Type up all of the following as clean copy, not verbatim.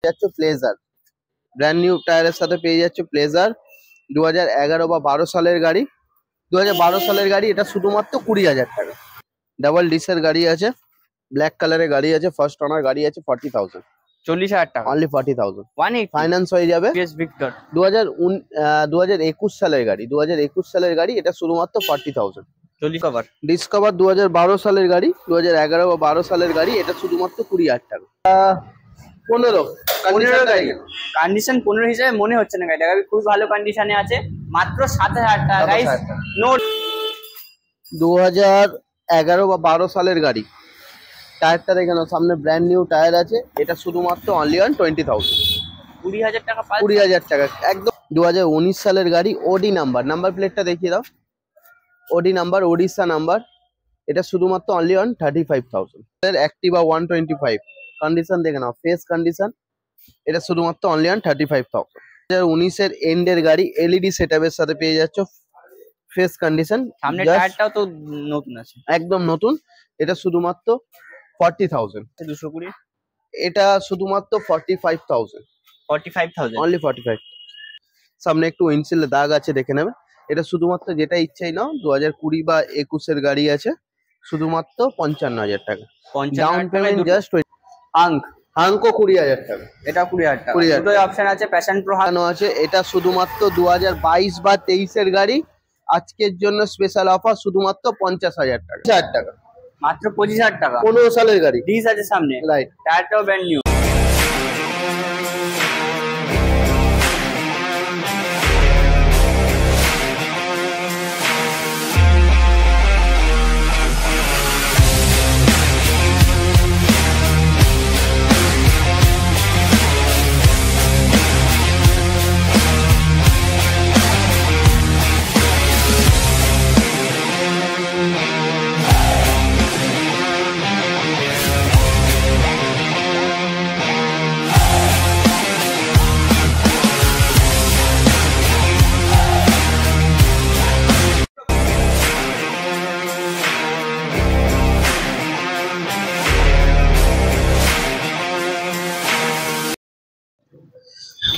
যাচ্ছে pleasure, brand new টায়ারের সাথে পেয়ে যাচ্ছে প্লেজার 2011 বা 12 সালের গাড়ি। 2012 সালের গাড়ি, এটা শুধুমাত্র 20,000 টাকা। ডাবল ডিসের গাড়ি আছে, ব্ল্যাক কালারের গাড়ি আছে, ফার্স্ট ওনার গাড়ি আছে, 40,000, 40,000 টাকা অনলি 40,000 180 ফাইন্যান্স হয়ে যাবে। টিভিএস ভিক্টর 2021 সালের গাড়ি, 2021 সালের গাড়ি, এটা শুধুমাত্র 40,000। 40 কভার ডিসকভার 2012 সালের গাড়ি, 2011 বা 12 সালের গাড়ি, এটা শুধুমাত্র 20,000 টাকা। 15 গাড়ি কন্ডিশন 15 হিসেবে মনে হচ্ছে না, গাড়িটা খুব ভালো কন্ডিশনে আছে, মাত্র 7,000 টাকা গাইস। নোট 2011 বা 12 সালের গাড়ি, টায়ারটা দেখে নাও, সামনে ব্র্যান্ড নিউ টায়ার আছে, এটা শুধুমাত্র অনলি 20,000, 20,000 টাকা 20,000 টাকা একদম। 2019 সালের গাড়ি, ওডি নাম্বার, নাম্বার প্লেটটা দেখিয়ে দাও, ওডি নাম্বার, ওড়িশা নাম্বার, এটা শুধুমাত্র অনলি 35,000। অ্যাক্টিভা 125 কন্ডিশন দেখে নাও, ফ্রেশ কন্ডিশন, এটা শুধুমাত্র অনলি 35,000। 2019 এর এন্ডের গাড়ি, এলইডি সেটআপের সাথে পেয়ে যাচ্ছ, ফ্রেশ কন্ডিশন, সামনে টায়ারটাও তো নতুন আছে, একদম নতুন, এটা শুধুমাত্র 40,000। 220 এটা শুধুমাত্র 45,000, 45,000 অনলি 45। সামনে একটু উইন্ডশিল্ডে দাগ আছে, দেখে নেবে, এটা শুধুমাত্র যেটা ইচ্ছাই নাও। 2020 বা 21 এর গাড়ি আছে, শুধুমাত্র 55,000 টাকা ডাউন পেমেন্ট, জাস্ট হাঙ্কো 20,000 টাকা, এটা 20,000 টাকা। দুটোই অপশন আছে, প্যাশন প্রো হানো আছে, এটা শুধুমাত্র 2022 বা 23 এর গাড়ি, আজকের জন্য স্পেশাল অফার শুধুমাত্র 50,000 টাকা, 50,000 টাকা, মাত্র 25,000 টাকা। 15 সালের গাড়ি, ডিস আছে সামনে, রাইট, টায়ারটাও ব্র্যান্ড নিউ।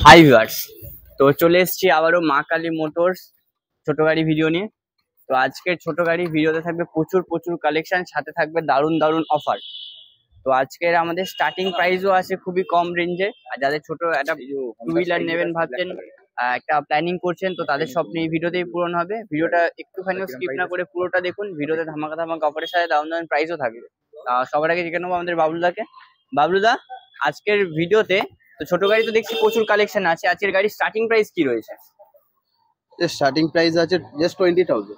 হাই ভিউয়ার্স, তো চলে এসেছি আবারও মা কালী মোটরস ছোট গাড়ি ভিডিও নিয়ে। তো আজকের ছোট গাড়ি ভিডিওতে থাকবে প্রচুর কালেকশন, সাথে থাকবে দারুণ অফার। তো আজকের আমাদের স্টার্টিং প্রাইসও আছে খুবই কম রেঞ্জে, আর যাদের ছোট একটা টু হুইলার নেবেন ভাবছেন, একটা প্ল্যানিং করছেন, তো তাদের স্বপ্ন এই ভিডিওতেই পূরণ হবে। ভিডিওটা একটুখানিও স্কিপ না করে পুরোটা দেখুন, ভিডিওতে ধামাকা অফারের সাথে দারুণ প্রাইসও থাকবে। সবার আগে জিজ্ঞেস নেবো আমাদের বাবলুদাকে। বাবলুদা, আজকের ভিডিওতে তো ছোট গাড়ি তো দেখছি প্রচুর কালেকশন আছে, আজকের গাড়ির স্টার্টিং প্রাইস কি রয়েছে? স্টার্টিং প্রাইস আছে জাস্ট 20,000,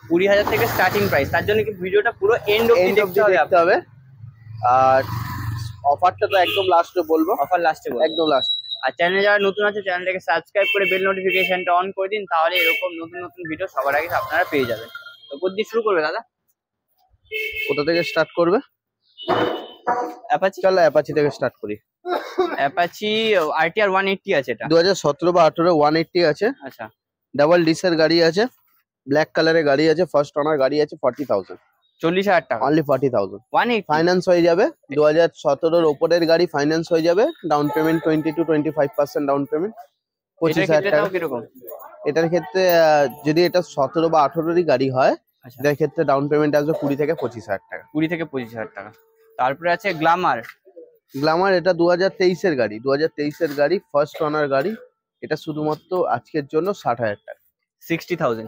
20,000 থেকে স্টার্টিং প্রাইস। তার জন্য কি ভিডিওটা পুরো এন্ড অবধি দেখতে হবে। আর অফারটা তো একদম লাস্টে বলবো, অফার লাস্টে বলবো, একদম লাস্টে। আর চ্যানেলে যারা নতুন আছে চ্যানেলটাকে সাবস্ক্রাইব করে বেল নোটিফিকেশনটা অন করে দিন, তাহলে এরকম নতুন ভিডিও সবার আগে আপনারা পেয়ে যাবেন। তো কোথা দিয়ে শুরু করবে দাদা? কোথা থেকে স্টার্ট করবে? অ্যাপাচি, চলো অ্যাপাচি থেকে স্টার্ট করি। অ্যাপাচি আরটিআর 180 আছে, এটা 2017 বা 18 180 আছে। আচ্ছা, ডাবল ডিসের গাড়ি আছে, ব্ল্যাক কালারের গাড়ি আছে, ফার্স্ট ওনার গাড়ি আছে, 40,000, 40,000 টাকা, অনলি 40,000 180 ফাইন্যান্স হয়ে যাবে। 2017 এর ওপরের গাড়ি ফাইন্যান্স হয়ে যাবে, down payment 20 to 25% down payment, 25,000 টাকা। কিরকম এটার ক্ষেত্রে যদি এটা 17 বা 18 গাড়ি হয়, আচ্ছা, এটার ক্ষেত্রে ডাউন পেমেন্ট আসবে 20 থেকে 25,000 টাকা, 20 থেকে 25,000 টাকা। তারপরে আছে গ্ল্যামার, এটা 2023 এর গাড়ি, 2023 এর গাড়ি, ফার্স্ট ওনার গাড়ি, এটা শুধুমাত্র আজকের জন্য 60,000 টাকা, 60,000।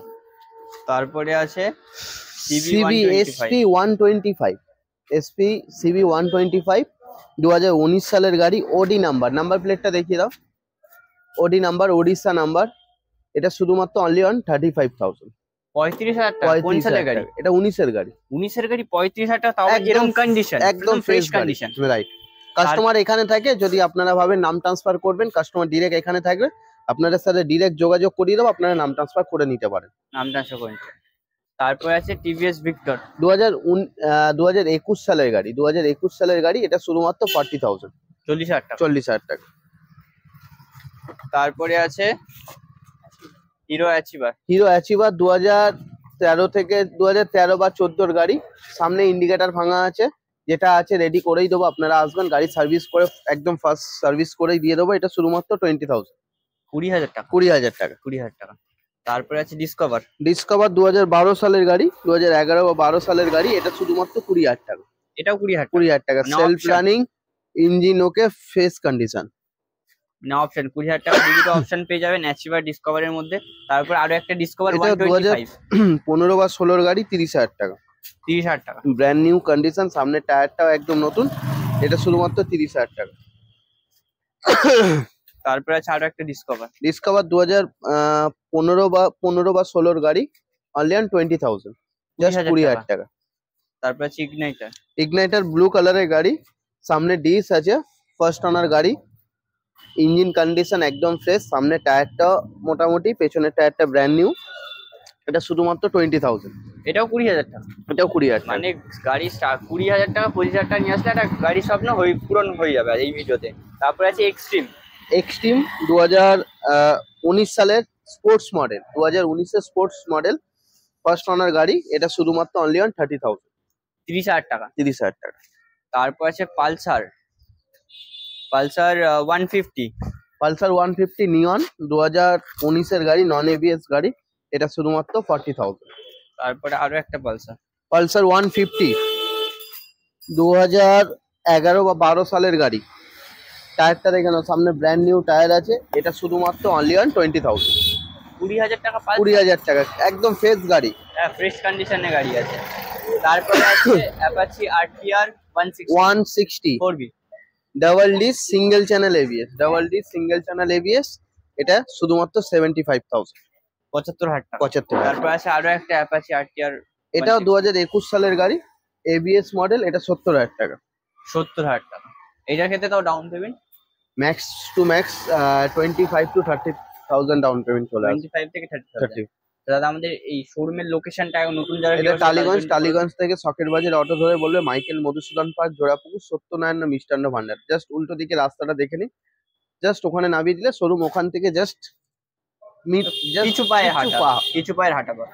তারপরে আছে সিবি এসপি 125, এসপি সিবি 125 2019 সালের গাড়ি, ওডি নাম্বার, নাম্বার প্লেটটা দেখিয়ে দাও, ওডি নাম্বার, ওড়িশা নাম্বার, এটা শুধুমাত্র অনলি 35,000, 35,000 টাকা। কোন সালের গাড়ি? এটা 19 এর গাড়ি, 19 এর গাড়ি 35,000 টাকা, তাও এরকম কন্ডিশন, একদম ফ্রেশ কন্ডিশন, রাইট। কাস্টমার এখানে থাকে, যদি আপনারা ভাবেন নাম ট্রান্সফার করবেন, কাস্টমার ডিরেক্ট এখানে থাকবে, আপনাদের সাথে ডিরেক্ট যোগাযোগ করিয়ে দেবো, আপনারা নাম ট্রান্সফার করে নিতে পারেন, নাম ট্রান্সফার করে নিতে। তারপরে আছে টিভিএস ভিক্টর 2021 সালের গাড়ি, 2021 সালের গাড়ি, এটা শুধুমাত্র 40,000, 40,000 টাকা, 40,000 টাকা। তারপরে আছে হিরো অ্যাচিভার, 2013 থেকে 2013 বা 14 গাড়ি, সামনে ইন্ডিকেটর ভাঙা আছে, যেটা আছে রেডি করেই দেবো, আপনারা আসবেন গাড়ি সার্ভিস করে একদম ফার্স্ট সার্ভিস করেই দিয়ে দেবো। এটা শুধুমাত্র 20,000, 20,000 টাকা, 20,000 টাকা। 20,000 টাকা। তারপরে আছে ডিসকভার। ডিসকভার 2012 সালের গাড়ি, 2011 বা 12 সালের গাড়ি, এটা শুধুমাত্র 20,000 টাকা। এটাও 20,000 টাকা। 20,000 টাকা, মানে সেলফ option। রানিং, ইঞ্জিন ওকে, ফেস কন্ডিশন। মানে অপশন 20,000 টাকা দুটো অপশন পেয়ে যাবেন অ্যাচিভার ডিসকভারের মধ্যে। তারপর আরো একটা ডিসকভার এটা 125, 2015 বা 16 গাড়ি, 30,000 টাকা। 30,000 টাকা। ব্র্যান্ড নিউ কন্ডিশন, সামনে টায়ারটাও একদম নতুন, এটা শুধুমাত্র 30,000 টাকা। তারপর আছে আরো একটা ডিসকভার। ডিসকভার 2015 বা 16 গাড়ি, অনলি অন 20,000, জাস্ট 20,000 টাকা। তারপর আছে ইগনাইটার। ইগনাইটার ব্লু কালারের গাড়ি, সামনে ডিস আছে, ফার্স্ট ওনার গাড়ি, ইঞ্জিন কন্ডিশন একদম ফ্রেশ, সামনে টায়ারটা মোটামুটি, পেছনের টায়ারটা ব্র্যান্ড নিউ, এটা শুধুমাত্র 20,000। এটাও 20,000 টাকা। এটাও 20,000 টাকা। মানে গাড়ি 20,000 টাকা 25,000 টাকা নিয়ে আসলে একটা গাড়ির স্বপ্ন পূরণ হয়ে যাবে এই ভিডিওতে। তারপরে আছে এক্সট্রিম। এক্সট্রিম 2019 সালের স্পোর্টস মডেল, 2019-এর স্পোর্টস মডেল, ফার্স্ট ওনার গাড়ি, এটা শুধুমাত্র অনলি অন 30,000, 30,000 টাকা। 30,000 টাকা। তারপর আছে পালসার, পালসার 150। পালসার 150 নিয়ন, 2019-এর গাড়ি, নন এবিএস গাড়ি, এটা শুধুমাত্র 40,000। তারপরে আরো একটা পালসার। পালসার 150 2011 বা 12 সালের গাড়ি, টায়ারটা দেখে নাও, সামনে ব্র্যান্ড নিউ টায়ার আছে, এটা শুধুমাত্র অনলি অন 20,000, 20,000 টাকা। 20,000 টাকা, একদম ফ্রেশ গাড়ি, হ্যাঁ ফ্রেশ কন্ডিশনে গাড়ি আছে। তারপরে আছে Apache RTR 160 4B, double D single channel ABS, double D single channel ABS, এটা শুধুমাত্র 75,000, 75,000 টাকা। 75,000। তারপর আছে আরো একটা অ্যাপাচি আরটিআর, এটাও 2021 সালের গাড়ি, এবিএস মডেল, এটা 70,000 টাকা। 70,000 টাকা। এইটার ক্ষেত্রে তাও down payment max to max 25 to 30,000 down payment চলে আসবে। 25 থেকে 30,000। 30। দাদা আমাদের এই শোরুমের লোকেশনটা নতুন যারা এটা টালিগঞ্জ থেকে শখের বাজার অটো ধরে বলবে মাইকেল মধুসূদন পার্ক, জোড়াপুকুর, সত্যনারায়ণ মিষ্টান্ন ভান্ডার, জাস্ট উল্টো দিকে রাস্তাটা দেখে নি, জাস্ট ওখানে নামিয়ে দিলে শোরুম, ওখান থেকে জাস্ট কিছু পায়ে হাঁটা পথ।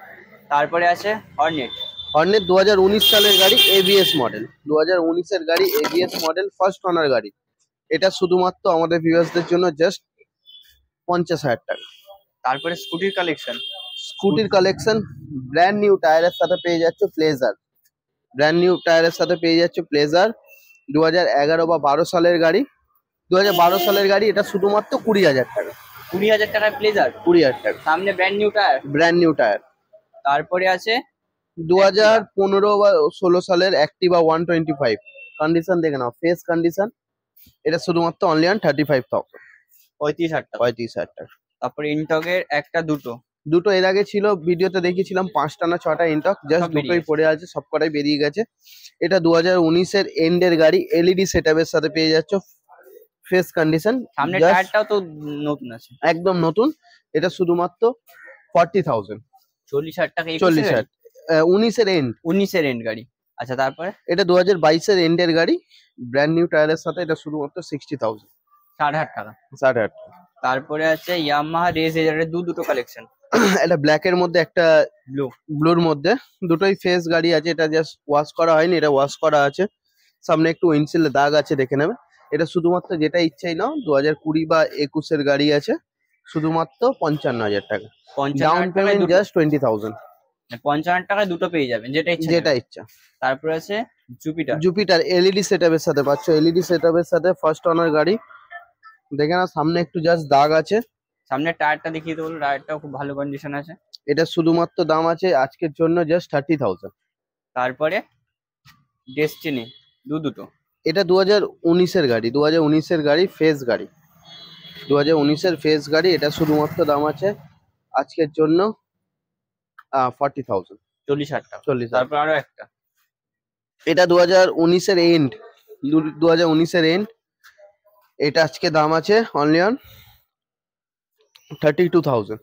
তারপরে আছে হর্নেট। হর্নেট 2019 সালের গাড়ি, এবিএস মডেল, 2019-এর গাড়ি, এবিএস মডেল, ফার্স্ট ওনার গাড়ি, এটা শুধুমাত্র আমাদের ভিউয়ার্সদের জন্য জাস্ট 50,000 টাকা। তারপরে স্কুটির কালেকশন। স্কুটির কালেকশন, ব্র্যান্ড নিউ টায়ারের সাথে পেয়ে যাচ্ছে প্লেজার, ব্র্যান্ড নিউ টায়ারের সাথে পেয়ে যাচ্ছে প্লেজার, 2011 বা 12 সালের গাড়ি, 2012 সালের গাড়ি, এটা শুধুমাত্র 20,000 টাকা। 20,000 টাকায় প্লেজার, 20,000 টাকা, সামনে brand new tyre, brand new tyre. তারপরে আছে 2015 বা 16 সালের অ্যাক্টিভা 125, কন্ডিশন দেখে নাও, ফেস কন্ডিশন, এটা শুধুমাত্র অনলি অন 35,000, 35,000 টাকা। 35,000 টাকা। তারপরে ইনটকের একটা দুটো এর আগে ছিল, ভিডিওতে দেখিয়েছিলাম 5টা না 6টা ইনটক, জাস্ট সব বেরিয়ে দুটোই পড়ে আছে, সবকটাই বেরিয়ে গেছে। এটা 2019-এর এন্ডের গাড়ি, এলইডি সেটআপের সাথে পেয়ে যাচ্ছে, ফেস কন্ডিশন, সামনে টায়ারটাও তো নতুন আছে, একদম নতুন, এটা শুধুমাত্র 40,000, 40,000 টাকা। 40,000, 19-এর এন্ড, 19-এর এন্ড গাড়ি। আচ্ছা তারপরে এটা 2022-এর এন্ডের গাড়ি, ব্র্যান্ড নিউ টায়ারের সাথে, এটা শুধুমাত্র 60,000, 60,000 টাকা। 60,000 টাকা। তারপরে আছে ইয়ামাহা রেস এজারের দুটো কালেকশন, এটা ব্ল্যাক এর মধ্যে, একটা ব্লুর মধ্যে, দুটোই ফেস গাড়ি আছে, এটা জাস্ট ওয়াশ করা হয়নি, এটা ওয়াশ করা আছে, সামনে একটু উইন্ডশিল্ডে দাগ আছে, দেখে নেবে। এটা শুধুমাত্র যেটা ইচ্ছাই নাও, 2020 বা 21-এর গাড়ি আছে, শুধুমাত্র 55,000 টাকা, ডাউন পেমেন্ট জাস্ট 20,000, 55,000 টাকায় দুটো পেয়ে যাবেন যেটা ইচ্ছা। তারপরে আছে জুপিটার এলইডি সেটআপের সাথে পাচ্ছ, এলইডি সেটআপের সাথে ফার্স্ট ওনার গাড়ি, দেখে না, সামনে একটু জাস্ট দাগ আছে, সামনে টায়ারটা দেখিয়ে দেবো, টায়ারটাও খুব ভালো কন্ডিশন আছে। এটা শুধুমাত্র দাম আছে আজকের জন্য জাস্ট 30,000। তারপরে ডেস্টিনি দুটো, এটা 2019-এর গাড়ি, 2019-এর গাড়ি, ফেস গাড়ি, 2019-এর ফেস গাড়ি, এটা শুধুমাত্র দাম আছে আজকের জন্য 40,000, 40,000 টাকা। 40,000। তারপর আরো একটা, এটা 2019-এর এন্ড, 2019-এর এন্ড, এটা আজকে দাম আছে অনলি অন 32,000,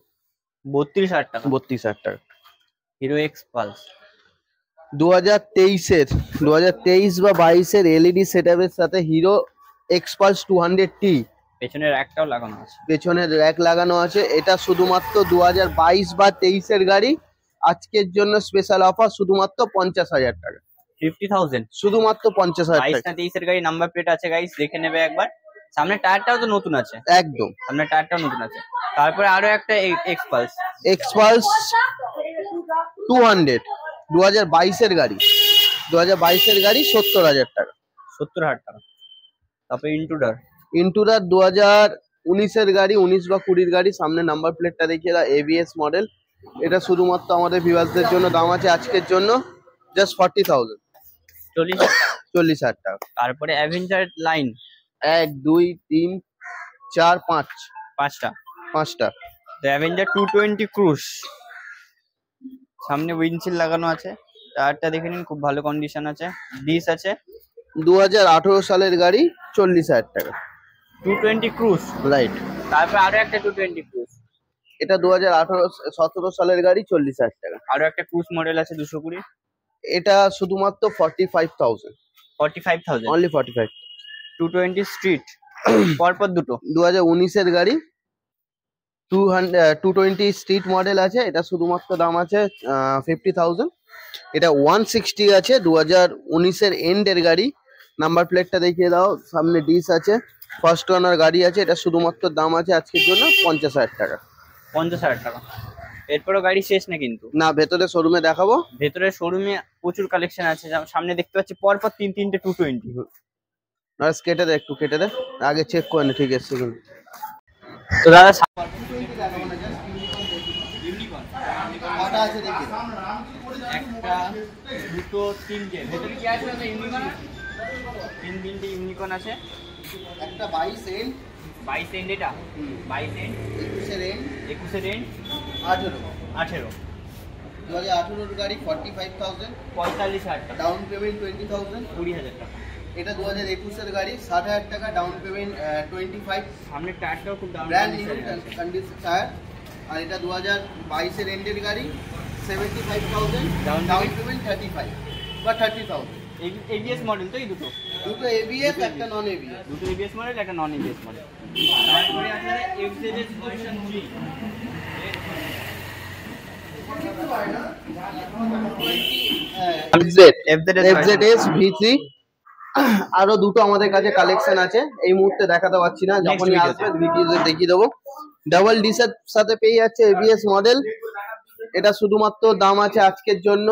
32,000 টাকা। 32,000 টাকা। হিরো এক্স পালস 2023 বা 22-এর এলইডি সেটআপের সাথে হিরো এক্সপালস 200T, পেছনের একটাও লাগানো আছে, পেছনের র্যাক লাগানো আছে, এটা শুধুমাত্র 2022 বা 23-এর গাড়ি, আজকের জন্য স্পেশাল অফার শুধুমাত্র 50,000 টাকা, 50,000 শুধুমাত্র 50,000 22 টাকা। না 23 এর গাড়ি, নাম্বার প্লেট আছে গাইস, দেখে নেবে একবার। সামনে টায়ারটাও তো নতুন আছে, একদম সামনে টায়ারটাও নতুন আছে। তারপরে আরো একটা এক্সপালস এক্সপালস 200 2022 এর গাড়ি, 2022 এর গাড়ি 70,000 টাকা। 70,000 টাকা। তারপরে ইন্টুরার 2019 এর গাড়ি, 19 বা 20 এর গাড়ি, সামনে নাম্বার প্লেটটা দেখিয়ে দাও, এবিএস মডেল। এটা শুধুমাত্র আমাদের ভিউয়ার্সদের জন্য দাম আছে আজকের জন্য জাস্ট 40,000, 40,000 টাকা। তারপরে অ্যাভেঞ্জার লাইন 1 2 3 4 5 পাঁচটা। তো অ্যাভেঞ্জার 220 ক্রুজ, সামনে উইন্ডশিল্ড লাগানো আছে, টায়ারটা দেখে নিন, খুব ভালো কন্ডিশন আছে, ডিস আছে। 2018 সালের গাড়ি 40,000 টাকা। 220 ক্রুজ, রাইট। তারপরে আরো একটা 220 ক্রুজ, এটা 2017 সালের গাড়ি 40,000 টাকা। আরো একটা ক্রুজ মডেল আছে 220, এটা শুধুমাত্র 45,000, 45,000 অনলি 45। 220 স্ট্রিট, পরপর দুটো। 2019 এর গাড়ি 220 স্ট্রিট মডেল আছে, এটা শুধুমাত্র দাম আছে 50,000। এটা 160 আছে, 2019 এর এন্ডের গাড়ি, নাম্বার প্লেটটা দেখিয়ে দাও, সামনে ডিস আছে, ফার্স্ট ওনার গাড়ি আছে, এটা শুধুমাত্র দাম আছে আজকের জন্য 50,000 টাকা। 50,000 টাকা। এরপরও গাড়ি শেষ না কিন্তু, না, ভেতরে শোরুমে দেখাবো, ভেতরে শোরুমে প্রচুর কালেকশন আছে। যেমন সামনে দেখতে পাচ্ছি পরপর তিনটে 220। আর কেটে দে, একটু কেটে দে, আগে চেক করে নে ঠিক আছে কিন্তু। তো দাদা একটা দুটো তিনটে, ভেতরে কি আছে দাদা? ইউনিকর্ন, তিনটে ইউনিকর্ন আছে। একটা 22 এন্ড, 22 এন্ড, এটা 22 এন্ড, 21 এর এন্ড, 18 2018 এর গাড়ি 45,000, 45,000 টাকা, ডাউন পেমেন্ট 20,000। 20,000 টাকা। এটা 2021 এর গাড়ি 60,000 টাকা, ডাউন পেমেন্ট 25। সামনে টায়ারটাও খুব দারুণ ব্র্যান্ড নিউ কন্ডিশনে আছে। Condition tyre. আর এটা 2022 এর এন্ডের গাড়ি 75,000, Down ডাউন পেমেন্ট 35 বা 30,000। এবিএস মডেল তো এই দুটো, দুটো এবিএস, একটা নন এবিএস। দুটো এবিএস মডেল, একটা নন এবিএস মডেল। তারপরে আছে এফজেডএস ভার্সন 3, এফজেডএস V3। আরো দুটো আমাদের কাছে কালেকশন আছে, এই মুহূর্তে দেখাতে পারছি না, যখনই videoতে। আসবে ভিডিওতে দেখিয়ে দেবো। ডাবল ডিসের সাথে পেয়ে যাচ্ছে এবিএস মডেল, এটা শুধুমাত্র দাম আছে আজকের জন্য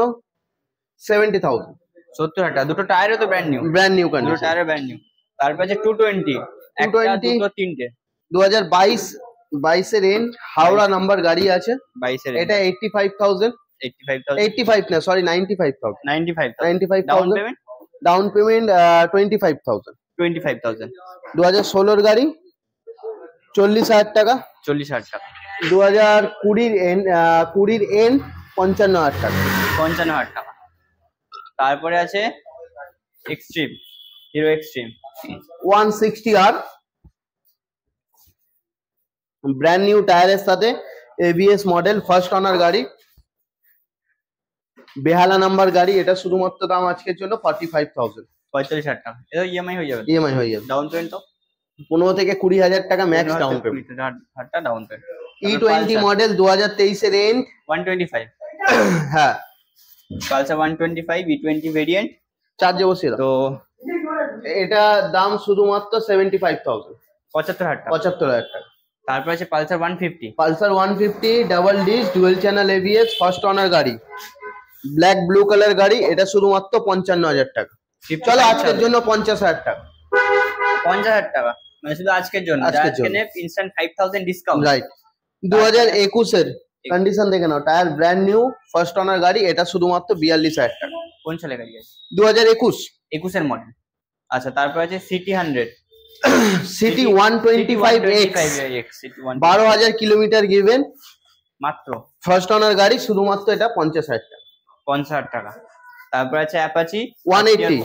70,000, 70,000 টাকা। দুটো টায়ারও তো ব্র্যান্ড নিউ, ব্র্যান্ড নিউ দুটো কন্ডিশন। টায়ারও ব্র্যান্ড নিউ। তারপর আছে 220, একটা 220 দুটো তিনটে, 2022 এর এন্ড, হাওড়া নাম্বার গাড়ি আছে, 22 এর এটা 85,000, 85,000, 85 না sorry 95,000, 95,000, down 95,000, payment down payment 25,000। 25,000, 2016 এর গাড়ি 40,000 টাকা, 40,000 টাকা। 2020 এর এন্ড 55,000 টাকা। 55,000 টাকা। তারপরে আছে এক্সট্রিম, হিরো এক্সট্রিম 160 আর, ব্র্যান্ড নিউ টায়ারের সাথে, এবিএস মডেল, ফার্স্ট ওনার গাড়ি, বেহালা নাম্বার গাড়ি, এটা শুধুমাত্র দাম আজকের জন্য 45,000। 45,000 টাকা। এটা ইএমআই হয়ে যাবে, ইএমআই হয়ে যাবে, ডাউন পেমেন্ট তো 15 থেকে 20,000 টাকা max down payment. 20,000 down payment. E20 model 2023 এর এন্ড, 125, হ্যাঁ পালসার 125 E20 ভেরিয়েন্ট। চার্জে বসিয়ে দাও। তো এটা দাম শুধুমাত্র 75,000, 75,000 টাকা। 75,000 টাকা। তারপর আছে Pulsar 150, Pulsar 150 double dish dual channel ABS, first owner গাড়ি, ব্ল্যাক ব্লু কালার গাড়ি, এটা শুধুমাত্র 55,000 টাকা। চলো আজকের জন্য 50,000 টাকা। 50,000 টাকা মানে শুধু আজকের জন্য, আজকের জন্য। Instant 5,000 discount. রাইট। 2021 এর কন্ডিশন দেখে নাও, tyre brand new, first owner গাড়ি, এটা শুধুমাত্র 42,000 টাকা। কোন সালে গাড়ি আছে? 2021 21 এর মডেল। আচ্ছা, তারপর আছে city 100, city 125X, city 1 12,000 kilometre given, মাত্র ফার্স্ট ওনার গাড়ি, শুধুমাত্র এটা 50,000 টাকা। 50,000 টাকা। তারপর আছে Apache 180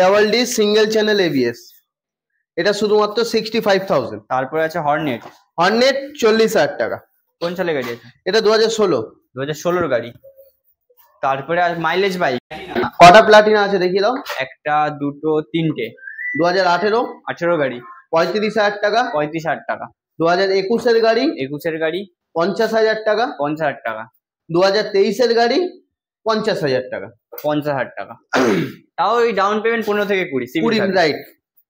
double dish single channel ABS, এটা শুধুমাত্র 65,000। তারপর আছে হর্নেট, হর্নেট 40,000 টাকা। কোন সালে গাড়ি আছে? এটা 2016। 2016 গাড়ি। তারপরে মাইলেজ বাইক কটা প্লাটিনা আছে দেখিয়ে দাও। একটা দুটো তিনটে। 2018 18 গাড়ি 35,000 টাকা। 35,000 টাকা। 2021 এর গাড়ি 21 এর গাড়ি 50,000 টাকা। 50,000 টাকা। 2023 এর গাড়ি 50,000 টাকা। 50,000 টাকা। তাও ওই ডাউন পেমেন্ট 15 থেকে 20 রাইট।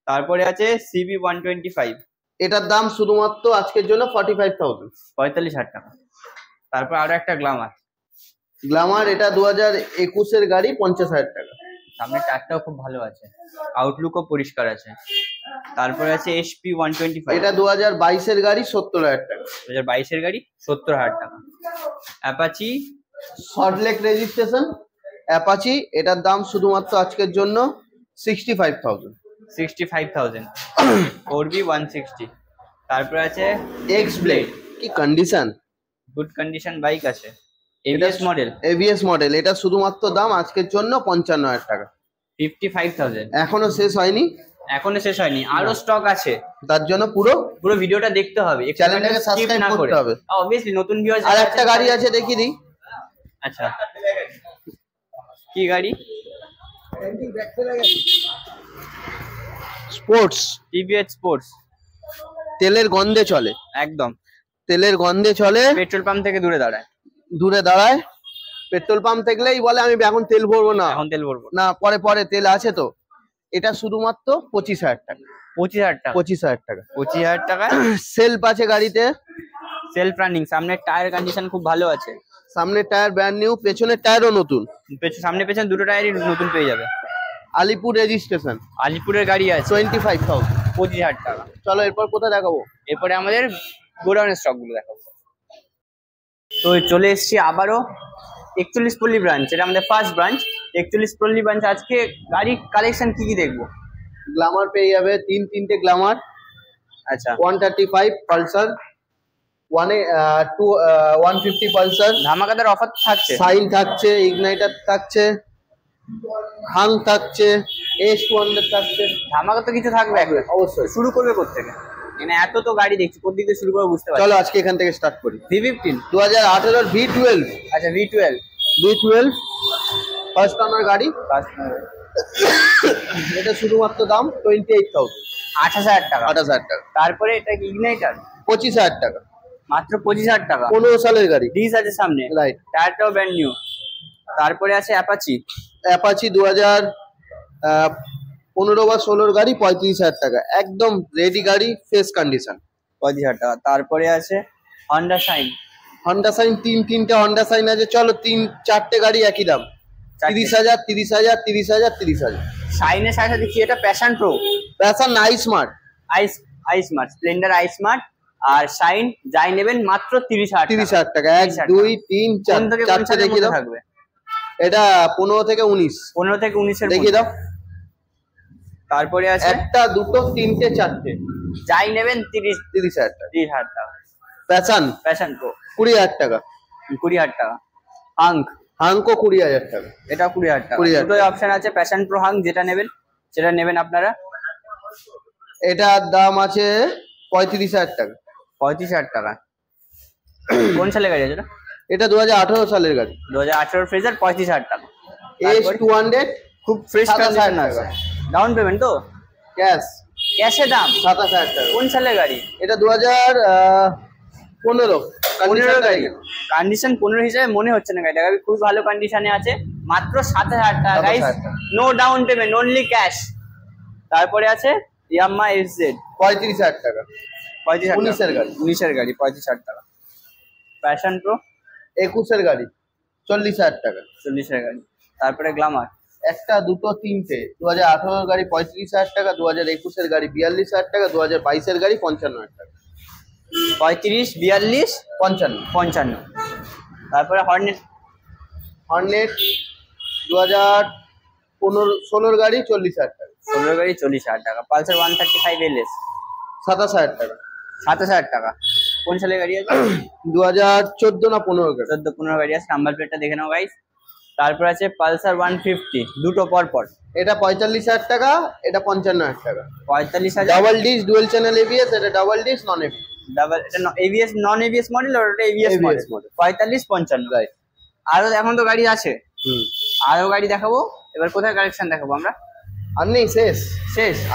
তারপরে আছে সিবি 125, এটার দাম শুধুমাত্র আজকের জন্য 45,000, 45,000 টাকা। তারপর আরো একটা গ্ল্যামার, গ্ল্যামার এটা 2021 এর গাড়ি, 50,000 টাকা। সামনে টায়ারটাও খুব ভালো আছে, আউটলুকও পরিষ্কার আছে। তারপরে আছে এসপি 125, এটা 2022 এর গাড়ি, 70,000 টাকা। 2022 এর গাড়ি, 70,000 টাকা। অ্যাপাচি সল্টলেক রেজিস্ট্রেশন অ্যাপাচি, এটার দাম শুধুমাত্র আজকের জন্য 65,000, 65,000। 4B 160। তারপরে আছে এক্স ব্লেড, কি কন্ডিশন, গুড কন্ডিশন বাইক আছে, এবিএস মডেল, এবিএস মডেল। এটা শুধুমাত্র দাম আজকের জন্য 55,000 টাকা। 55,000। এখনো শেষ হয়নি, এখনো শেষ হয়নি, আরো স্টক আছে। তার জন্য পুরো ভিডিওটা দেখতে হবে, চ্যানেলটাকে সাবস্ক্রাইব করতে হবে। অবভিয়াসলি নতুন ভিউয়ার। আর একটা গাড়ি আছে, দেখিয়ে দিই। আচ্ছা, কি গাড়ি? Sports, TVS sports. তেলের গন্ধে চলে, একদম তেলের গন্ধে চলে, পেট্রোল পাম্প থেকে দূরে দাঁড়ায়। পেট্রোল পাম্প থাকলেই বলে আমি এখন তেল ভরবো না, এখন তেল ভরবো না, পরে তেল আছে তো। এটা শুধুমাত্র 25,000 টাকা। 25,000 টাকা। 25,000 টাকা। 25,000 টাকা। সেলফ আছে গাড়িতে, সেলফ রানিং। সামনের টায়ার কন্ডিশন খুব ভালো আছে, সামনের টায়ার ব্র্যান্ড নিউ, পেছনের টায়ারও নতুন। সামনে পেছনে দুটো টায়ারই নতুন পেয়ে যাবে। আলিপুর রেজিস্ট্রেশন, আলিপুরের গাড়ি আছে, 25,000, 25,000 টাকা। চলো এরপর কোথায় দেখাবো? এরপরে আমাদের গোডাউনের স্টক গুলো দেখাবো। তো চলে এসেছি আবারও 41 পল্লী ব্রাঞ্চ, এটা আমাদের ফার্স্ট ব্রাঞ্চ। 41 পল্লী ব্রাঞ্চ। আজকে গাড়ি কালেকশন কি কি দেখবো? গ্ল্যামার পেয়ে যাবে, তিনটে গ্ল্যামার। আচ্ছা, 135 পালসার, 150 পালসার, ধামাকাদার অফার থাকছে, সাইন থাকছে, ইগনাইটার থাকছে, হাং থাকছে, S200 থাকছে। ধামাকা তো কিছু থাকবে অবশ্যই। শুরু করবে কোত্থেকে? মানে এত তো গাড়ি দেখছি, কোন দিক দিয়ে শুরু করবো বুঝতে পারছি। চলো আজকে এখান থেকে স্টার্ট করি। V15 2018 V12। আচ্ছা, V12 ফার্স্ট ওনার গাড়ি। এটা শুধুমাত্র দাম 28,000, 28,000 টাকা। 28,000 টাকা। তারপরে এটা কি ইগনাইটার? 25,000 টাকা, মাত্র 25,000 টাকা। 15 সালের গাড়ি, ডিস আছে সামনে, রাইট। টায়ারটাও ব্র্যান্ড নিউ। তারপরে আছে অ্যাপাচি। অ্যাপাচি 2015 বা 16 গাড়ি, 35,000 টাকা, একদম রেডি গাড়ি, ফ্রেশ কন্ডিশন, 25,000 টাকা। তারপরে আছে হন্ডা শাইন। হন্ডা সাইন, তিনটে হন্ডা সাইন আছে। চলো 3-4টে গাড়ি একই দাম, 30,000, 30,000, 30,000, 30,000। শাইনের সাথে দেখি এটা প্যাশন প্রো, প্যাশন আইস্মার্ট, আইস্মার্ট, স্প্লেন্ডার আইস্মার্ট আর শাইন যাই নেবেন মাত্র 30,000 টাকা। 1 2 3 4 চারটে দেখিয়ে দাও। থাকবে এটা 15 থেকে 19, 15 থেকে 19 এর দেখিয়ে দাও। তারপরে আছে একটা, দুটো, তিনটে, চারটে, যাই নেবেন 30,000 টাকা। 30,000 টাকা। প্যাশন প্রো 20,000 টাকা। 20,000 টাকা। হাঙ্কো 20,000 টাকা। এটা 20,000 টাকা। দুটোই অপশন আছে, প্যাশন প্রো, হাং, যেটা নেবেন সেটা নেবেন আপনারা। এটার দাম আছে 35,000 টাকা। 35,000 টাকা। কোন সালের গাড়ি আছে এটা? এটা 2018 সালের গাড়ি, 2018 ফ্রেজার, 35,000 টাকা। S200, খুব ফ্রেশ কন্ডিশন আছে। ডাউন পেমেন্ট তো? ক্যাশে দাম 27,000 টাকা। কোন সালের গাড়ি? এটা 2015 গাড়ি। কন্ডিশন 15 হিসেবে মনে হচ্ছে না, গাড়িটা খুব ভালো কন্ডিশনে আছে, মাত্র 7,000 টাকা guys. No down payment, only cash. তারপরে আছে ইয়ামাহা FZ, 35,000 টাকা। 35,000 19 এর গাড়ি, 19 এর গাড়ি, 35,000 টাকা। প্যাশন প্রো 21 এর গাড়ি, 40,000 টাকা। 40 এর গাড়ি। তারপরে গ্ল্যামার একটা, দুটো, তিনটে, 2018 এর গাড়ি 35,000 টাকা, 2021 এর গাড়ি 42,000 টাকা, 2022 এর গাড়ি 55,000 টাকা। 35, 42, 55। তারপরে হর্নেট 2016 গাড়ি 40,000 টাকা। 16 গাড়ি 40,000 টাকা। পালসার 135 LS 27,000 টাকা। 27,000 টাকা। কোন সালের গাড়ি আছে? 2014 না 15 গাড়ি। 14-15 গাড়ি আছে। নাম্বার প্লেটটা দেখে নাও গাইস। তারপর আছে পালসার 150, দুটো পর পর। এটা 45,000 টাকা, এটা 55,000 টাকা। 45,000। Double dish, dual channel ABS, এটা ডাবল ডিস, নন ABS। এটা ABS, নন ABS মডেল, আর এটা ABS মডেল। 45-55 গাড়ি। আরো এখন তো গাড়ি আছে, আরো গাড়ি দেখাবো। এবার কোথায় কালেকশন দেখাবো আমরা? আর নেই, শেষ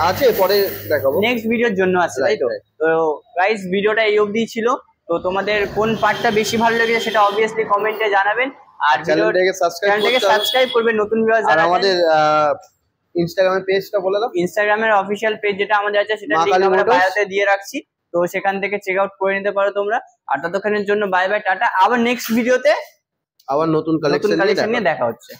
আছে, পরে দেখাবো, নেক্সট ভিডিওর জন্য আছে, তাই তো? তো গাইস, ভিডিওটা এই অবধি ছিল। তো তোমাদের কোন পার্টটা বেশি ভালো লেগেছে সেটা অবভিয়াসলি কমেন্টে জানাবেন। আর চ্যানেলটাকে সাবস্ক্রাইব করবে নতুন ভিউয়ার্স আর যারা আমাদের ইনস্টাগ্রামের পেজটা বলে দাও। ইনস্টাগ্রামের অফিসিয়াল পেজ যেটা আমাদের আছে সেটা মা লিংক কালী আমরা মোটরস। বায়োতে দিয়ে রাখছি, তো সেখান থেকে চেক আউট করে নিতে পারো তোমরা। আর ততক্ষণের জন্য বাই বাই টাটা, আবার নেক্সট ভিডিওতে আবার নতুন নতুন কালেকশন কালেকশন নিয়ে দেখা হচ্ছে।